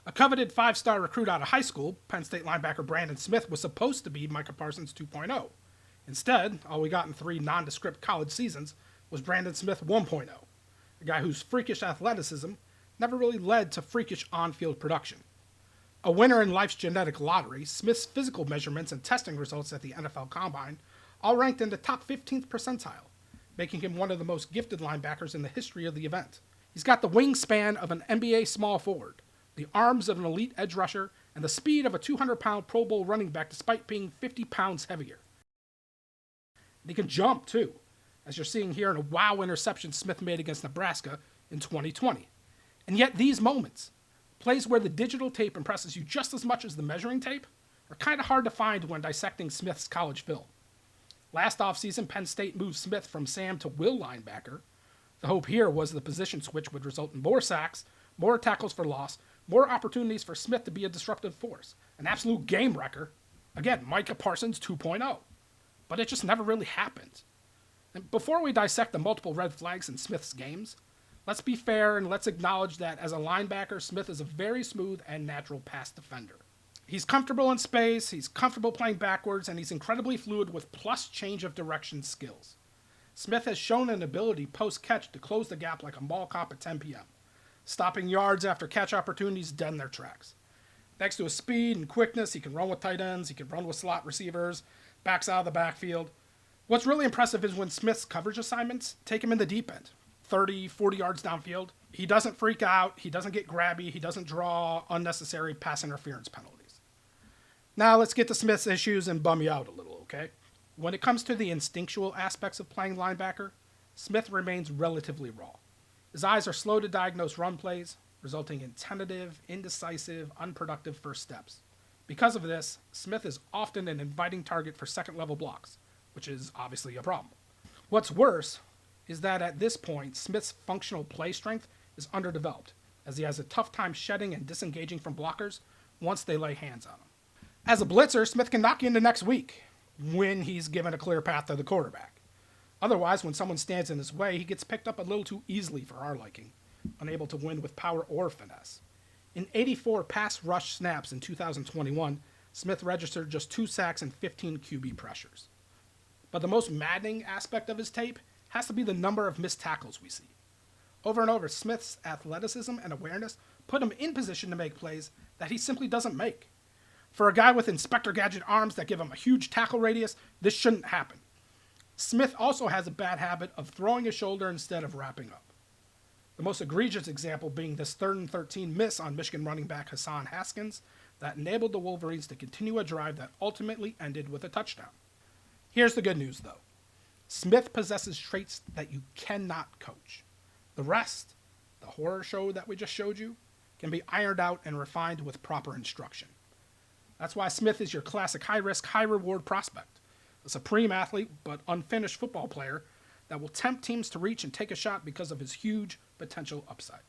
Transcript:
A coveted 5-star recruit out of high school, Penn State linebacker Brandon Smith was supposed to be Micah Parsons 2.0. Instead, all we got in 3 nondescript college seasons was Brandon Smith 1.0, a guy whose freakish athleticism never really led to freakish on-field production. A winner in life's genetic lottery, Smith's physical measurements and testing results at the NFL Combine all ranked in the top 15th percentile, making him one of the most gifted linebackers in the history of the event. He's got the wingspan of an NBA small forward, the arms of an elite edge rusher, and the speed of a 200-pound Pro Bowl running back despite being 50 pounds heavier. And he can jump, too, as you're seeing here in a wow interception Smith made against Nebraska in 2020. And yet these moments, plays where the digital tape impresses you just as much as the measuring tape, are kind of hard to find when dissecting Smith's college film. Last offseason, Penn State moved Smith from Sam to Will linebacker. The hope here was the position switch would result in more sacks, more tackles for loss, more opportunities for Smith to be a disruptive force, an absolute game wrecker. Again, Micah Parsons 2.0. But it just never really happened. And before we dissect the multiple red flags in Smith's games, let's be fair and let's acknowledge that as a linebacker, Smith is a very smooth and natural pass defender. He's comfortable in space, he's comfortable playing backwards, and he's incredibly fluid with plus change of direction skills. Smith has shown an ability post-catch to close the gap like a mall cop at 10 p.m., stopping yards after catch opportunities dead in their tracks. Thanks to his speed and quickness, he can run with tight ends, he can run with slot receivers, backs out of the backfield. What's really impressive is when Smith's coverage assignments take him in the deep end, 30, 40 yards downfield. He doesn't freak out, he doesn't get grabby, he doesn't draw unnecessary pass interference penalties. Now let's get to Smith's issues and bum you out a little, okay? When it comes to the instinctual aspects of playing linebacker, Smith remains relatively raw. His eyes are slow to diagnose run plays, resulting in tentative, indecisive, unproductive first steps. Because of this, Smith is often an inviting target for second-level blocks, which is obviously a problem. What's worse is that at this point, Smith's functional play strength is underdeveloped, as he has a tough time shedding and disengaging from blockers once they lay hands on him. As a blitzer, Smith can knock you into next week when he's given a clear path to the quarterback. Otherwise, when someone stands in his way, he gets picked up a little too easily for our liking, unable to win with power or finesse. In 84 pass rush snaps in 2021, Smith registered just 2 sacks and 15 QB pressures. But the most maddening aspect of his tape has to be the number of missed tackles we see. Over and over, Smith's athleticism and awareness put him in position to make plays that he simply doesn't make. For a guy with Inspector Gadget arms that give him a huge tackle radius, this shouldn't happen. Smith also has a bad habit of throwing his shoulder instead of wrapping up. The most egregious example being this 3rd and 13 miss on Michigan running back Hassan Haskins that enabled the Wolverines to continue a drive that ultimately ended with a touchdown. Here's the good news, though. Smith possesses traits that you cannot coach. The rest, the horror show that we just showed you, can be ironed out and refined with proper instruction. That's why Smith is your classic high-risk, high-reward prospect. A supreme athlete, but unfinished football player that will tempt teams to reach and take a shot because of his huge potential upside.